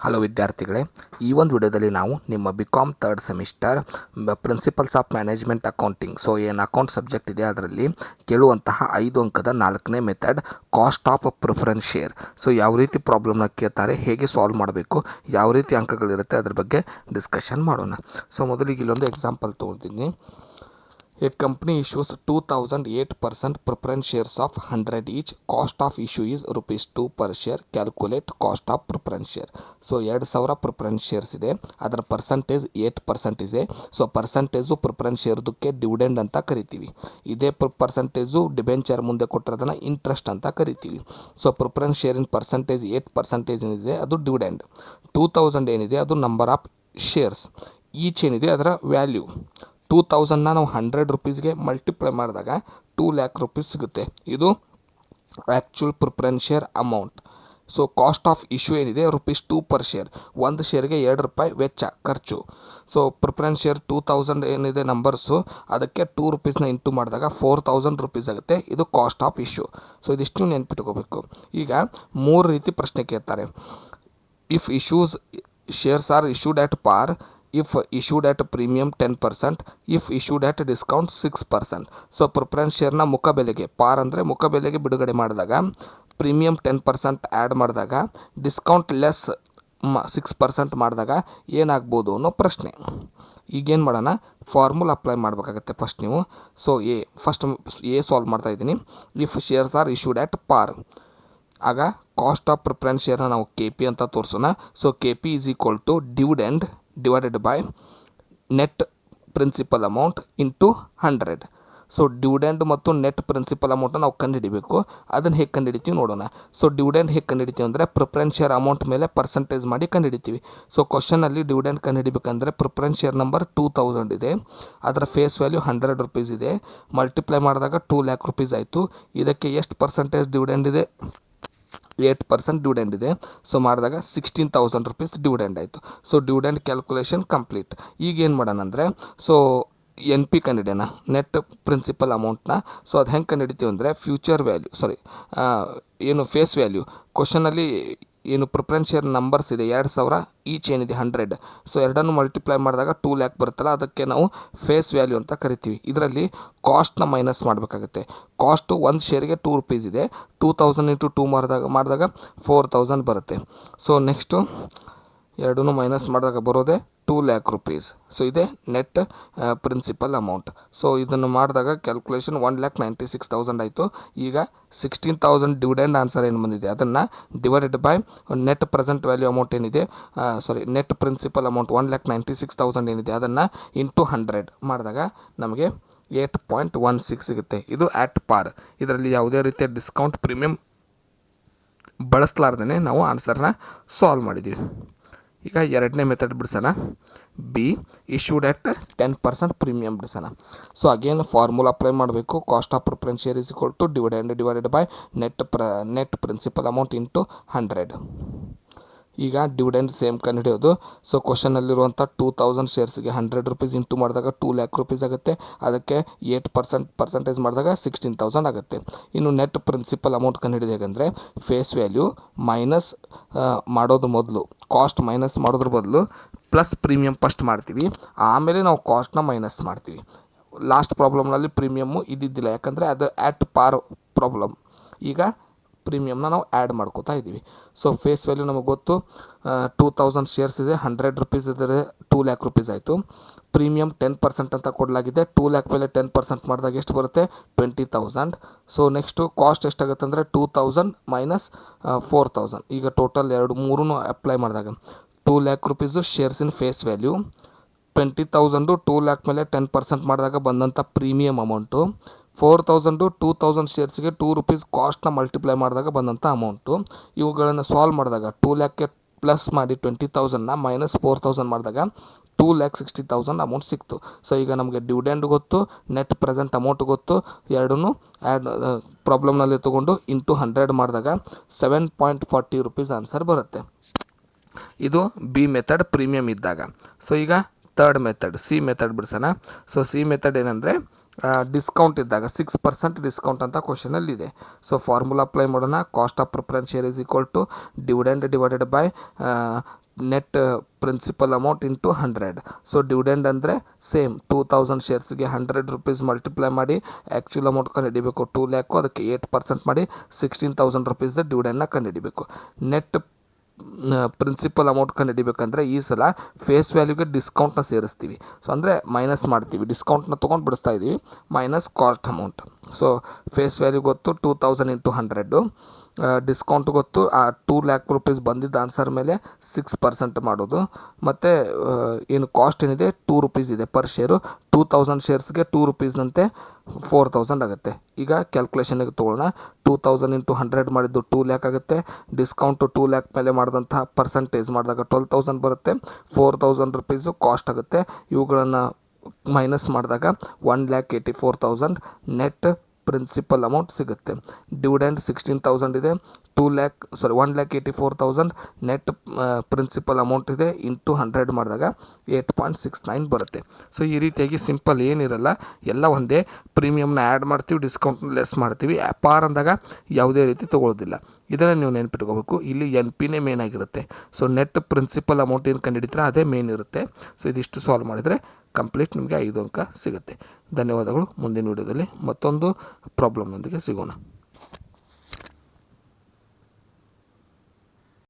Hello ವಿದ್ಯಾರ್ಥಿಗಳೇ, ಈ ಒಂದು ವಿಡಿಯೋದಲ್ಲಿ ನಾವು ನಿಮ್ಮ BCom third semester principles of management accounting ಏನು ಅಕೌಂಟ್ ಸಬ್ಜೆಕ್ಟ್ ಇದೆ ಅದರಲ್ಲಿ ಕೇಳುವಂತಹ 5 ಅಂಕದ 4ನೇ method cost of preference share. ಯಾವ ರೀತಿ ಪ್ರಾಬ್ಲಮ್ನ ಕೇಳ್ತಾರೆ, ಹೇಗೆ ಸಾಲ್ವ್ ಮಾಡಬೇಕು, ಯಾವ ರೀತಿ ಅಂಕಗಳಿರುತ್ತೆ ಅದ್ರ ಬಗ್ಗೆ ಡಿಸ್ಕಷನ್ ಮಾಡೋಣ. ಮೊದಲಿಗೆ ಇಲ್ಲೊಂದು ಎಕ್ಸಾಂಪಲ್ ತೊಗೊಳ್ತೀನಿ. A company issues 2008% preference shares of 100 each. Cost of issue is rupees 2 per share. Calculate cost of preference share. 2000 preference shares ಇದೆ, ಅದರ ಪರ್ಸೆಂಟೇಜ್ 8% ಇದೆ. ಪರ್ಸೆಂಟೇಜು ಪ್ರಿಫರೆನ್ಸ್ ಶೇರ್ದಕ್ಕೆ ಡಿವಿಡೆಂಡ್ ಅಂತ ಕರಿತೀವಿ. ಇದೇ ಪರ್ಸೆಂಟೇಜು ಡಿಬೆಂಚರ್ ಮುಂದೆ ಕೊಟ್ಟಿರೋದನ್ನ ಇಂಟ್ರೆಸ್ಟ್ ಅಂತ ಕರಿತೀವಿ. ಪ್ರಿಫರೆನ್ಸ್ ಶೇರಿನ ಪರ್ಸೆಂಟೇಜ್ 8% ಏನಿದೆ ಅದು ಡಿವಿಡೆಂಡ್. 2000 ಏನಿದೆ ಅದು ನಂಬರ್ ಆಫ್ ಶೇರ್ಸ್. ಈಚ್ ಏನಿದೆ ಅದರ ವ್ಯಾಲ್ಯೂ. 2000ನ ನಾವು 100 ರುಪೀಸ್ಗೆ ಮಲ್ಟಿಪ್ಲೈ ಮಾಡಿದಾಗ 2 ಲ್ಯಾಕ್ ರುಪೀಸ್ ಸಿಗುತ್ತೆ. ಇದು actual preference share amount. Cost of issue ಏನಿದೆ ರುಪೀಸ್ 2 ಪರ್ ಶೇರ್. ಒಂದು ಶೇರ್ಗೆ 2 ರೂಪಾಯಿ ವೆಚ್ಚ ಖರ್ಚು. ಪ್ರಿಫರೆನ್ಸ್ ಶೇರ್ 2000 ಏನಿದೆ ನಂಬರ್ಸು, ಅದಕ್ಕೆ 2 ರುಪೀಸ್ನ ಇಂಟು ಮಾಡಿದಾಗ 4000 ರುಪೀಸ್ ಆಗುತ್ತೆ. ಇದು ಕಾಸ್ಟ್ ಆಫ್ ಇಶ್ಯೂ. ಇದಿಷ್ಟು ನೆನ್ಪಿಟ್ಕೋಬೇಕು. ಈಗ 3 ರೀತಿ ಪ್ರಶ್ನೆ ಕೇಳ್ತಾರೆ. If issues shares are issued at par, if issued at premium 10%, if issued at discount 6%. Preference ಶೇರ್ನ ಮುಖಬೆಲೆಗೆ, ಪಾರ್ ಅಂದರೆ ಮುಖಬೆಲೆಗೆ ಬಿಡುಗಡೆ ಮಾಡಿದಾಗ, ಪ್ರೀಮಿಯಮ್ 10% ಆ್ಯಡ್ ಮಾಡಿದಾಗ, ಡಿಸ್ಕೌಂಟ್ ಲೆಸ್ 6% ಮಾಡಿದಾಗ ಏನಾಗ್ಬೋದು ಅನ್ನೋ ಪ್ರಶ್ನೆ. ಈಗೇನು ಮಾಡೋಣ, ಫಾರ್ಮುಲಾ ಅಪ್ಲೈ ಮಾಡಬೇಕಾಗತ್ತೆ ಫಸ್ಟ್ ನೀವು. ಫಸ್ಟ್ ಸಾಲ್ವ್ ಮಾಡ್ತಾ ಇದ್ದೀನಿ. If shares are issued at par, ಆಗ ಕಾಸ್ಟ್ ಆಫ್ ಪ್ರಿಫರೆನ್ಸ್ ಶೇರ್ನ ನಾವು KP ಅಂತ ತೋರಿಸೋಣ. KP is equal to dividend divided by net principal amount into 100. Dividend ಮತ್ತು ನೆಟ್ ಪ್ರಿನ್ಸಿಪಲ್ ಅಮೌಂಟನ್ನು ನಾವು ಕಂಡುಹಿಡಿಬೇಕು. ಅದನ್ನು ಹೇಗೆ ಕಂಡುಹಿಡಿತೀವಿ ನೋಡೋಣ. ಡಿವಿಡೆಂಡ್ ಹೇಗೆ ಕಂಡುಹಿಡಿತೀವಿ ಅಂದರೆ ಪ್ರಿಫರೆನ್ಸ್ ಶೇರ್ ಅಮೌಂಟ್ ಮೇಲೆ ಪರ್ಸೆಂಟೇಜ್ ಮಾಡಿ ಕಂಡುಹಿಡಿತೀವಿ. ಕ್ವಶನಲ್ಲಿ ಡಿವಿಡೆಂಡ್ ಕಂಡುಹಿಡಿಬೇಕಂದ್ರೆ ಪ್ರಿಫರೆನ್ಸ್ ಶೇರ್ ನಂಬರ್ 2000 ಇದೆ, ಅದರ ಫೇಸ್ ವ್ಯಾಲ್ಯೂ 100 ರುಪೀಸ್ ಇದೆ, ಮಲ್ಟಿಪ್ಲೈ ಮಾಡಿದಾಗ 2 ಲ್ಯಾಕ್ ರುಪೀಸ್ ಆಯಿತು. ಇದಕ್ಕೆ ಎಷ್ಟು ಪರ್ಸೆಂಟೇಜ್ ಡಿವಿಡೆಂಡ್ ಇದೆ? 8% ಡಿವಿಡೆಂಡ್ ಇದೆ. ಮಾಡಿದಾಗ 16,000 ರುಪೀಸ್ ಡಿವಿಡೆಂಡ್ ಆಯಿತು. Dividend calculation complete. ಈಗ ಏನು ಮಾಡೋಣ ಅಂದರೆ NP ಕಂಡಿಡಿಯೋಣ, ನೆಟ್ ಪ್ರಿನ್ಸಿಪಲ್ ಅಮೌಂಟ್ನ. ಅದು ಹೆಂಗೆ ಕಂಡುಹಿಡಿತೀವಿ ಅಂದರೆ ಫ್ಯೂಚರ್ ವ್ಯಾಲ್ಯೂ, ಫೇಸ್ ವ್ಯಾಲ್ಯೂ. ಕ್ವಶನಲ್ಲಿ ಏನು ಪ್ರಿಫರೆನ್ಸ್ ಶೇರ್ ನಂಬರ್ಸ್ ಇದೆ 2000, ಈಚ್ ಏನಿದೆ 100. ಎರಡನ್ನು ಮಲ್ಟಿಪ್ಲೈ ಮಾಡಿದಾಗ 2 ಲ್ಯಾಕ್ ಬರುತ್ತಲ್ಲ, ಅದಕ್ಕೆ ನಾವು ಫೇಸ್ ವ್ಯಾಲ್ಯೂ ಅಂತ ಕರಿತೀವಿ. ಇದರಲ್ಲಿ ಕಾಸ್ಟ್ನ ಮೈನಸ್ ಮಾಡಬೇಕಾಗುತ್ತೆ. ಕಾಸ್ಟು ಒಂದು ಶೇರಿಗೆ 2 ರುಪೀಸ್ ಇದೆ. 2000 ಇಂಟು 2 ಮಾಡಿದಾಗ 4000 ಬರುತ್ತೆ. ನೆಕ್ಸ್ಟು ಎರಡನ್ನೂ ಮೈನಸ್ ಮಾಡಿದಾಗ ಬರೋದೇ 2 ಲ್ಯಾಕ್ ರುಪೀಸ್. ಇದೇ ನೆಟ್ ಪ್ರಿನ್ಸಿಪಲ್ ಅಮೌಂಟ್. ಇದನ್ನು ಮಾಡಿದಾಗ ಕ್ಯಾಲ್ಕುಲೇಷನ್ 1,96,000 ಆಯಿತು. ಈಗ 16,000 ಡಿವಿಡೆಂಡ್ ಆನ್ಸರ್ ಏನು ಬಂದಿದೆ ಅದನ್ನು divided by net present value amount ಏನಿದೆ, ನೆಟ್ ಪ್ರಿನ್ಸಿಪಲ್ ಅಮೌಂಟ್ 1,96,000 ಏನಿದೆ ಅದನ್ನು ಇಂಟು 100 ಮಾಡಿದಾಗ ನಮಗೆ 8.16 ಸಿಗುತ್ತೆ. ಇದು ಆಟ್ ಪಾರ್. ಇದರಲ್ಲಿ ಯಾವುದೇ ರೀತಿಯ ಡಿಸ್ಕೌಂಟ್ ಪ್ರೀಮಿಯಂ ಬಳಸಲಾರ್ದೇ ನಾವು ಆನ್ಸರ್ನ ಸಾಲ್ವ್ ಮಾಡಿದ್ದೀವಿ. ಈಗ ಎರಡನೇ ಮೆಥಡ್ ಬಿಡಿಸೋಣ. ಬಿ ಇಶ್ಯೂಡ್ ಆಟ್ 10% ಪ್ರೀಮಿಯಮ್ ಬಿಡಿಸೋಣ. ಅಗೇನ್ ಫಾರ್ಮುಲಾ ಅಪ್ಲೈ ಮಾಡಬೇಕು. Cost of preference share is equal to dividend divided by net principal amount into 100. ಈಗ ಡಿವಿಡೆಂಡ್ ಸೇಮ್ ಕಂಡುಹಿಡಿಯೋದು. ಕ್ವಶನಲ್ಲಿರುವಂಥ 2000 ಶೇರ್ಸ್ಗೆ 100 ರುಪೀಸ್ ಇಂಟು ಮಾಡಿದಾಗ 2 ಲ್ಯಾಕ್ ರುಪೀಸ್ ಆಗುತ್ತೆ. ಅದಕ್ಕೆ 8% ಪರ್ಸೆಂಟೇಜ್ ಮಾಡಿದಾಗ 16,000 ಆಗುತ್ತೆ. ಇನ್ನು ನೆಟ್ ಪ್ರಿನ್ಸಿಪಲ್ ಅಮೌಂಟ್ ಕಂಡುಹಿಡಿದು ಹೇಗೆಂದರೆ ಫೇಸ್ ವ್ಯಾಲ್ಯೂ ಮೈನಸ್ ಮಾಡೋದು ಮೊದಲು, ಕಾಸ್ಟ್ ಮೈನಸ್ ಮಾಡೋದ್ರ ಬದಲು ಪ್ಲಸ್ ಪ್ರೀಮಿಯಮ್ ಫಸ್ಟ್ ಮಾಡ್ತೀವಿ, ಆಮೇಲೆ ನಾವು ಕಾಸ್ಟ್ನ ಮೈನಸ್ ಮಾಡ್ತೀವಿ. ಲಾಸ್ಟ್ ಪ್ರಾಬ್ಲಮ್ನಲ್ಲಿ ಪ್ರೀಮಿಯಮ್ಮು ಇದ್ದಿದ್ದಿಲ್ಲ, ಯಾಕಂದರೆ ಅದು ಆಟ್ ಪಾರ್ ಪ್ರಾಬ್ಲಮ್. ಈಗ ಪ್ರೀಮಿಯಮ್ನ ನಾವು ಆ್ಯಡ್ ಮಾಡ್ಕೋತಾ ಇದ್ದೀವಿ. ಫೇಸ್ ವ್ಯಾಲ್ಯೂ ನಮಗೆ ಗೊತ್ತು, 2000 ಶೇರ್ಸ್ ಇದೆ, 100 ರುಪೀಸ್ ಇದ್ದರೆ 2 ಲ್ಯಾಕ್ ರುಪೀಸ್ ಆಯಿತು. ಪ್ರೀಮಿಯಮ್ 10% ಅಂತ ಕೊಡಲಾಗಿದೆ. 2 ಲ್ಯಾಕ್ ಮೇಲೆ 10% ಮಾಡಿದಾಗ ಎಷ್ಟು ಬರುತ್ತೆ? 20,000. ನೆಕ್ಸ್ಟು ಕಾಸ್ಟ್ ಎಷ್ಟಾಗುತ್ತೆ ಅಂದರೆ 2000 ಮೈನಸ್ 4000. ಈಗ ಟೋಟಲ್ 3 ಅಪ್ಲೈ ಮಾಡಿದಾಗ 2 ಲ್ಯಾಕ್ ರುಪೀಸು ಶೇರ್ಸಿನ ಫೇಸ್ ವ್ಯಾಲ್ಯೂ, 20,000 2 ಲ್ಯಾಕ್ ಮೇಲೆ 10% ಮಾಡಿದಾಗ ಬಂದಂಥ ಪ್ರೀಮಿಯಮ್ ಅಮೌಂಟು, 4,000 2000 ಶೇರ್ಸ್ಗೆ 2 ರುಪೀಸ್ ಕಾಸ್ಟ್ನ ಮಲ್ಟಿಪ್ಲೈ ಮಾಡಿದಾಗ ಬಂದಂಥ ಅಮೌಂಟು. ಇವುಗಳನ್ನು ಸಾಲ್ವ್ ಮಾಡಿದಾಗ 2 ಲ್ಯಾಕ್ಗೆ ಪ್ಲಸ್ ಮಾಡಿ 20,000ನ ಮೈನಸ್ 4,000 ಮಾಡಿದಾಗ 2,60,000 ಅಮೌಂಟ್ ಸಿಕ್ತು. ಈಗ ನಮಗೆ ಡಿವಿಡೆಂಡ್ ಗೊತ್ತು, ನೆಟ್ ಪ್ರೆಸೆಂಟ್ ಅಮೌಂಟ್ ಗೊತ್ತು. ಎರಡನ್ನೂ ಆ್ಯಡ್ ಪ್ರಾಬ್ಲಮ್ನಲ್ಲಿ ತೊಗೊಂಡು ಇಂಟು 100 ಮಾಡಿದಾಗ 7.40 ರುಪೀಸ್ ಆನ್ಸರ್ ಬರುತ್ತೆ. ಇದು ಬಿ ಮೆಥಡ್ ಪ್ರೀಮಿಯಮ್ ಇದ್ದಾಗ. ಈಗ ಥರ್ಡ್ ಮೆಥಡ್ ಸಿ ಮೆಥಡ್ ಬಿಡಿಸೋಣ. ಸಿ ಮೆಥಡ್ ಏನಂದರೆ ಡಿಸ್ಕೌಂಟ್ ಇದ್ದಾಗ 6% ಡಿಸ್ಕೌಂಟ್ ಅಂತ ಕ್ವಶನಲ್ಲಿದೆ. ಫಾರ್ಮುಲಾ ಅಪ್ಲೈ ಮಾಡೋಣ. Cost of preference share is equal to dividend divided by net principal amount into 100. So dividend ಅಂದರೆ ಸೇಮ್ 2000 ಶೇರ್ಸ್ಗೆ 100 ರೂಪೀಸ್ ಮಲ್ಟಿಪ್ಲೈ ಮಾಡಿ ಆ್ಯಕ್ಚುಲ್ ಅಮೌಂಟ್ ಕಂಡುಹಿಡಿಬೇಕು 2 ಲ್ಯಾಕು, ಅದಕ್ಕೆ 8% ಮಾಡಿ 16,000 ರುಪೀಸ್ ಡಿವಿಡೆಂಡ್ನ ಕಂಡುಹಿಡಿಬೇಕು. ನೆಟ್ ಪ್ರಿನ್ಸಿಪಲ್ ಅಮೌಂಟ್ ಕಂಡುಹಿಡಿಬೇಕಂದ್ರೆ ಈ ಸಲ ಫೇಸ್ ವ್ಯಾಲ್ಯೂಗೆ ಡಿಸ್ಕೌಂಟ್ನ ಸೇರಿಸ್ತೀವಿ. ಸೊ ಅಂದರೆ ಮೈನಸ್ ಮಾಡ್ತೀವಿ, ಡಿಸ್ಕೌಂಟ್ನ ತೊಗೊಂಡು ಬಿಡಿಸ್ತಾ ಇದ್ದೀವಿ, minus cost amount. So face value ಗೊತ್ತು 2000 ಇಂಟು 100, ಡಿಸ್ಕೌಂಟ್ ಗೊತ್ತು 2 ಲ್ಯಾಕ್ ರೂಪೀಸ್ ಬಂದಿದ್ದ ಆನ್ಸರ್ ಮೇಲೆ 6% ಮಾಡೋದು. ಮತ್ತು ಏನು ಕಾಸ್ಟ್ ಏನಿದೆ 2 ರೂಪೀಸ್ ಇದೆ ಪರ್ ಶೇರು, 2000 ಶೇರ್ಸ್ಗೆ 2 ರೂಪೀಸ್ನಂತೆ 4000 ಆಗುತ್ತೆ. ಈಗ ಕ್ಯಾಲ್ಕುಲೇಷನ್ಗೆ ತೊಗೊಳ್ಳೋಣ. 2000 ಇಂಟು 100 ಮಾಡಿದ್ದು 2 ಲ್ಯಾಕ್ ಆಗುತ್ತೆ, ಡಿಸ್ಕೌಂಟು 2 ಲ್ಯಾಕ್ ಮೇಲೆ ಮಾಡಿದಂತಹ ಪರ್ಸಂಟೇಜ್ ಮಾಡಿದಾಗ 12,000 ಬರುತ್ತೆ, 4,000 ರೂಪೀಸು ಕಾಸ್ಟ್ ಆಗುತ್ತೆ. ಇವುಗಳನ್ನು ಮೈನಸ್ ಮಾಡಿದಾಗ 1,84,000 ನೆಟ್ ಪ್ರಿನ್ಸಿಪಲ್ ಅಮೌಂಟ್ ಸಿಗುತ್ತೆ. ಡಿವಿಡೆಂಡ್ 16,000 ಇದೆ, 1,84,000 ನೆಟ್ ಪ್ರಿನ್ಸಿಪಲ್ ಅಮೌಂಟ್ ಇದೆ, ಇಂಟು 100 ಮಾಡಿದಾಗ 8.69 ಬರುತ್ತೆ. ಸೊ ಈ ರೀತಿಯಾಗಿ ಸಿಂಪಲ್ ಏನಿರಲ್ಲ, ಎಲ್ಲ ಒಂದೇ. ಪ್ರೀಮಿಯಮ್ನ ಆ್ಯಡ್ ಮಾಡ್ತೀವಿ, ಡಿಸ್ಕೌಂಟ್ನ ಲೆಸ್ ಮಾಡ್ತೀವಿ. ಪಾರ್ ಅಂದಾಗ ಯಾವುದೇ ರೀತಿ ತೊಗೊಳ್ಳೋದಿಲ್ಲ. ಇದನ್ನು ನೀವು ನೆನ್ಪಿಟ್ಕೋಬೇಕು. ಇಲ್ಲಿ NPನೇ ಮೇನ್ ಆಗಿರುತ್ತೆ. ಸೊ ನೆಟ್ ಪ್ರಿನ್ಸಿಪಲ್ ಅಮೌಂಟ್ ಏನು ಕಂಡುಹಿಡಿತಾರೆ ಅದೇ ಮೇನ್ ಇರುತ್ತೆ. ಸೊ ಇದಿಷ್ಟು ಸಾಲ್ವ್ ಮಾಡಿದರೆ ಕಂಪ್ಲೀಟ್ ನಿಮಗೆ 5 ಅಂಕ ಸಿಗುತ್ತೆ. ಧನ್ಯವಾದಗಳು. ಮುಂದಿನ ವಿಡಿಯೋದಲ್ಲಿ ಮತ್ತೊಂದು ಪ್ರಾಬ್ಲಮ್ನೊಂದಿಗೆ ಸಿಗೋಣ.